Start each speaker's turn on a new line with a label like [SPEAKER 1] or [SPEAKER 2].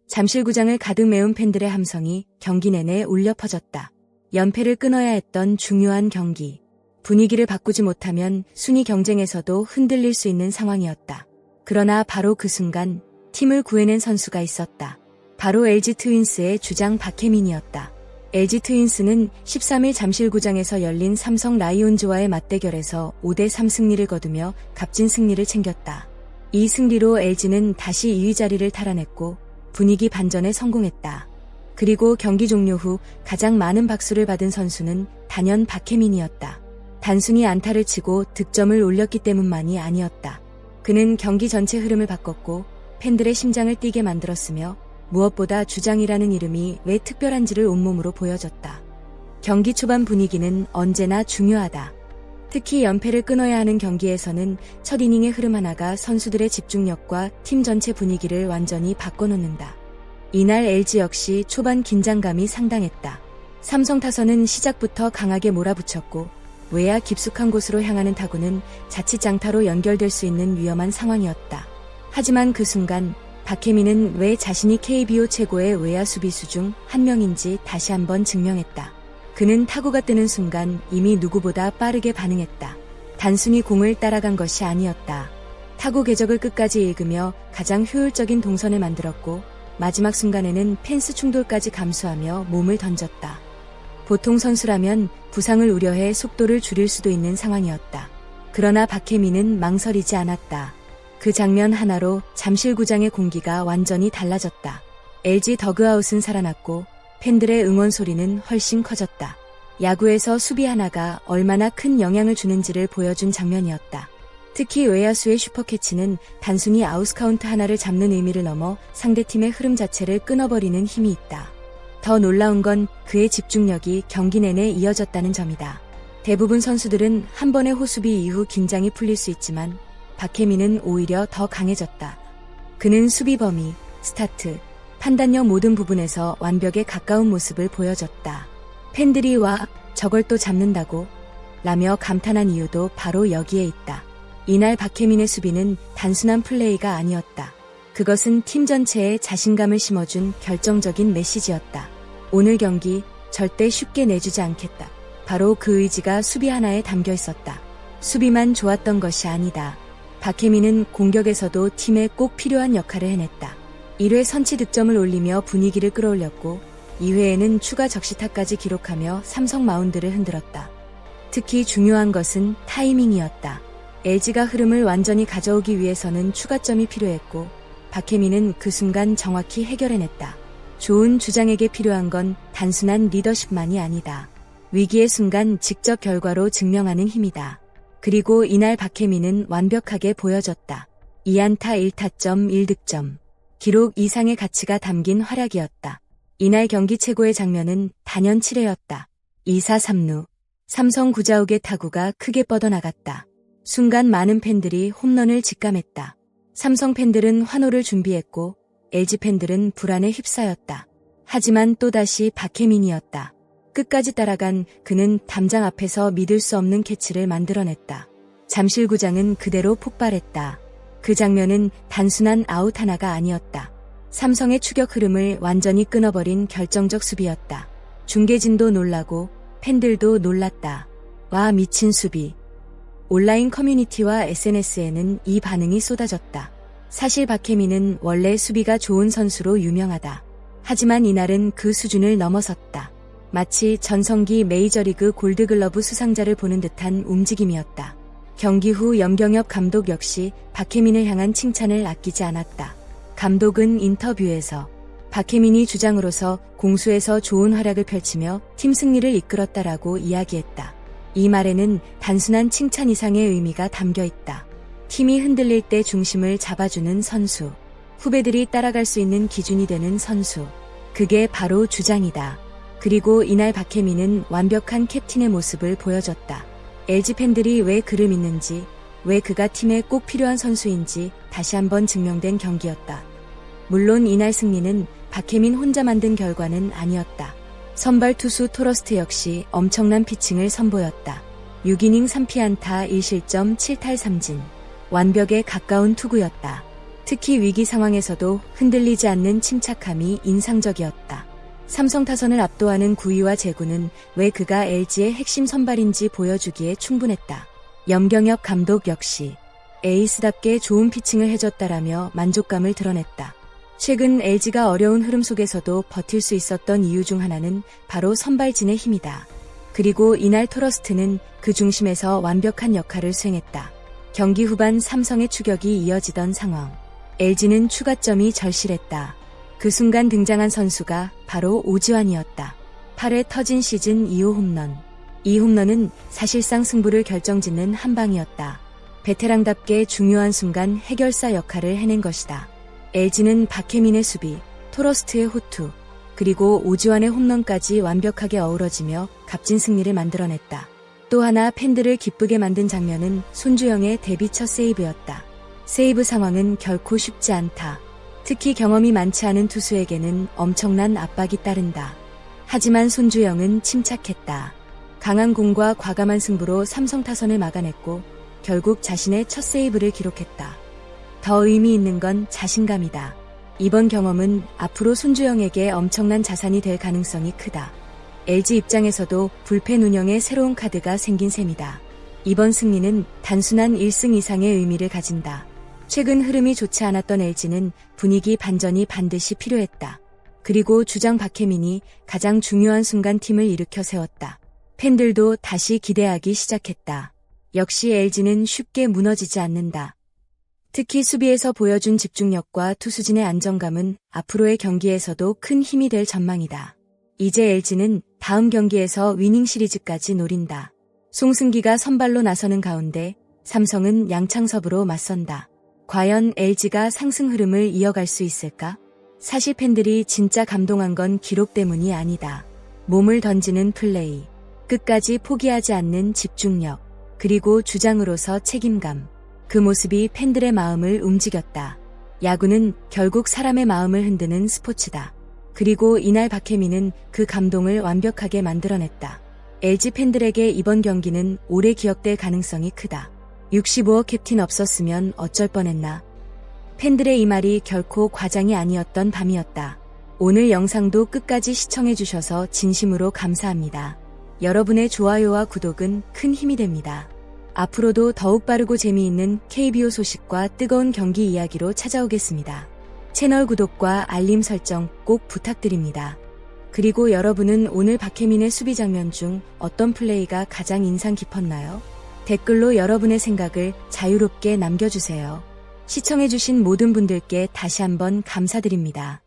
[SPEAKER 1] 잠실구장을 가득 메운 팬들의 함성이 경기 내내 울려 퍼졌다. 연패를 끊어야 했던 중요한 경기. 분위기를 바꾸지 못하면 순위 경쟁에서도 흔들릴 수 있는 상황이었다. 그러나 바로 그 순간 팀을 구해낸 선수가 있었다. 바로 LG 트윈스의 주장 박혜민이었다. LG 트윈스는 13일 잠실구장에서 열린 삼성 라이온즈와의 맞대결에서 5대3 승리를 거두며 값진 승리를 챙겼다. 이 승리로 LG는 다시 2위 자리를 탈환했고 분위기 반전에 성공했다. 그리고 경기 종료 후 가장 많은 박수를 받은 선수는 단연 박혜민이었다. 단순히 안타를 치고 득점을 올렸기 때문만이 아니었다. 그는 경기 전체 흐름을 바꿨고 팬들의 심장을 뛰게 만들었으며 무엇보다 주장이라는 이름이 왜 특별한지를 온몸으로 보여줬다. 경기 초반 분위기는 언제나 중요하다. 특히 연패를 끊어야 하는 경기에서는 첫 이닝의 흐름 하나가 선수들의 집중력과 팀 전체 분위기를 완전히 바꿔놓는다. 이날 LG 역시 초반 긴장감이 상당했다. 삼성 타선은 시작부터 강하게 몰아붙였고 외야 깊숙한 곳으로 향하는 타구는 자칫 장타로 연결될 수 있는 위험한 상황이었다. 하지만 그 순간 박혜민은 왜 자신이 KBO 최고의 외야 수비수 중 한 명인지 다시 한번 증명했다. 그는 타구가 뜨는 순간 이미 누구보다 빠르게 반응했다. 단순히 공을 따라간 것이 아니었다. 타구 궤적을 끝까지 읽으며 가장 효율적인 동선을 만들었고 마지막 순간에는 펜스 충돌까지 감수하며 몸을 던졌다. 보통 선수라면 부상을 우려해 속도를 줄일 수도 있는 상황이었다. 그러나 박혜민은 망설이지 않았다. 그 장면 하나로 잠실구장의 공기가 완전히 달라졌다. LG 더그아웃은 살아났고 팬들의 응원 소리는 훨씬 커졌다. 야구에서 수비 하나가 얼마나 큰 영향을 주는지를 보여준 장면이었다. 특히 외야수의 슈퍼캐치는 단순히 아웃카운트 하나를 잡는 의미를 넘어 상대팀의 흐름 자체를 끊어버리는 힘이 있다. 더 놀라운 건 그의 집중력이 경기 내내 이어졌다는 점이다. 대부분 선수들은 한 번의 호수비 이후 긴장이 풀릴 수 있지만 박혜민은 오히려 더 강해졌다. 그는 수비 범위, 스타트, 판단력 모든 부분에서 완벽에 가까운 모습을 보여줬다. 팬들이 와, 저걸 또 잡는다고? 라며 감탄한 이유도 바로 여기에 있다. 이날 박혜민의 수비는 단순한 플레이가 아니었다. 그것은 팀 전체에 자신감을 심어준 결정적인 메시지였다. 오늘 경기 절대 쉽게 내주지 않겠다. 바로 그 의지가 수비 하나에 담겨 있었다. 수비만 좋았던 것이 아니다. 박혜민은 공격에서도 팀에 꼭 필요한 역할을 해냈다. 1회 선취 득점을 올리며 분위기를 끌어올렸고 2회에는 추가 적시타까지 기록하며 삼성 마운드를 흔들었다. 특히 중요한 것은 타이밍이었다. LG가 흐름을 완전히 가져오기 위해서는 추가점이 필요했고 박혜민은 그 순간 정확히 해결해냈다. 좋은 주장에게 필요한 건 단순한 리더십만이 아니다. 위기의 순간 직접 결과로 증명하는 힘이다. 그리고 이날 박혜민은 완벽하게 보여줬다. 2안타 1타점 1득점. 기록 이상의 가치가 담긴 활약이었다. 이날 경기 최고의 장면은 단연 7회였다. 2사 3루. 삼성 구자욱의 타구가 크게 뻗어나갔다. 순간 많은 팬들이 홈런을 직감했다. 삼성 팬들은 환호를 준비했고 LG 팬들은 불안에 휩싸였다. 하지만 또다시 박혜민이었다. 끝까지 따라간 그는 담장 앞에서 믿을 수 없는 캐치를 만들어냈다. 잠실구장은 그대로 폭발했다. 그 장면은 단순한 아웃 하나가 아니었다. 삼성의 추격 흐름을 완전히 끊어버린 결정적 수비였다. 중계진도 놀라고 팬들도 놀랐다. 와, 미친 수비. 온라인 커뮤니티와 SNS에는 이 반응이 쏟아졌다. 사실 박혜민은 원래 수비가 좋은 선수로 유명하다. 하지만 이날은 그 수준을 넘어섰다. 마치 전성기 메이저리그 골드글러브 수상자를 보는 듯한 움직임이었다. 경기 후 염경엽 감독 역시 박혜민을 향한 칭찬을 아끼지 않았다. 감독은 인터뷰에서 박혜민이 주장으로서 공수에서 좋은 활약을 펼치며 팀 승리를 이끌었다라고 이야기했다. 이 말에는 단순한 칭찬 이상의 의미가 담겨 있다. 팀이 흔들릴 때 중심을 잡아주는 선수, 후배들이 따라갈 수 있는 기준이 되는 선수, 그게 바로 주장이다. 그리고 이날 박혜민은 완벽한 캡틴의 모습을 보여줬다. LG 팬들이 왜 그를 믿는지, 왜 그가 팀에 꼭 필요한 선수인지 다시 한번 증명된 경기였다. 물론 이날 승리는 박혜민 혼자 만든 결과는 아니었다. 선발 투수 토러스트 역시 엄청난 피칭을 선보였다. 6이닝 3피안타 1실점 7탈 3진. 완벽에 가까운 투구였다. 특히 위기 상황에서도 흔들리지 않는 침착함이 인상적이었다. 삼성 타선을 압도하는 구위와 제구는 왜 그가 LG의 핵심 선발인지 보여주기에 충분했다. 염경엽 감독 역시 에이스답게 좋은 피칭을 해줬다라며 만족감을 드러냈다. 최근 LG가 어려운 흐름 속에서도 버틸 수 있었던 이유 중 하나는 바로 선발진의 힘이다. 그리고 이날 토러스트는 그 중심에서 완벽한 역할을 수행했다. 경기 후반 삼성의 추격이 이어지던 상황. LG는 추가점이 절실했다. 그 순간 등장한 선수가 바로 오지환이었다. 8회 터진 시즌 2호 홈런. 이 홈런은 사실상 승부를 결정짓는 한 방이었다. 베테랑답게 중요한 순간 해결사 역할을 해낸 것이다. LG는 박혜민의 수비, 토러스트의 호투, 그리고 오지환의 홈런까지 완벽하게 어우러지며 값진 승리를 만들어냈다. 또 하나 팬들을 기쁘게 만든 장면은 손주영의 데뷔 첫 세이브였다. 세이브 상황은 결코 쉽지 않다. 특히 경험이 많지 않은 투수에게는 엄청난 압박이 따른다. 하지만 손주영은 침착했다. 강한 공과 과감한 승부로 삼성 타선을 막아냈고 결국 자신의 첫 세이브를 기록했다. 더 의미 있는 건 자신감이다. 이번 경험은 앞으로 손주영에게 엄청난 자산이 될 가능성이 크다. LG 입장에서도 불펜 운영에 새로운 카드가 생긴 셈이다. 이번 승리는 단순한 1승 이상의 의미를 가진다. 최근 흐름이 좋지 않았던 LG는 분위기 반전이 반드시 필요했다. 그리고 주장 박혜민이 가장 중요한 순간 팀을 일으켜 세웠다. 팬들도 다시 기대하기 시작했다. 역시 LG는 쉽게 무너지지 않는다. 특히 수비에서 보여준 집중력과 투수진의 안정감은 앞으로의 경기에서도 큰 힘이 될 전망이다. 이제 LG는 다음 경기에서 위닝 시리즈까지 노린다. 송승기가 선발로 나서는 가운데 삼성은 양창섭으로 맞선다. 과연 LG가 상승 흐름을 이어갈 수 있을까? 사실 팬들이 진짜 감동한 건 기록 때문이 아니다. 몸을 던지는 플레이, 끝까지 포기하지 않는 집중력, 그리고 주장으로서 책임감. 그 모습이 팬들의 마음을 움직였다. 야구는 결국 사람의 마음을 흔드는 스포츠다. 그리고 이날 박혜민은 그 감동을 완벽하게 만들어냈다. LG 팬들에게 이번 경기는 오래 기억될 가능성이 크다. 65억 캡틴 없었으면 어쩔 뻔했나. 팬들의 이 말이 결코 과장이 아니었던 밤이었다. 오늘 영상도 끝까지 시청해주셔서 진심으로 감사합니다. 여러분의 좋아요와 구독은 큰 힘이 됩니다. 앞으로도 더욱 빠르고 재미있는 KBO 소식과 뜨거운 경기 이야기로 찾아오겠습니다. 채널 구독과 알림 설정 꼭 부탁드립니다. 그리고 여러분은 오늘 박혜민의 수비 장면 중 어떤 플레이가 가장 인상 깊었나요? 댓글로 여러분의 생각을 자유롭게 남겨주세요. 시청해주신 모든 분들께 다시 한번 감사드립니다.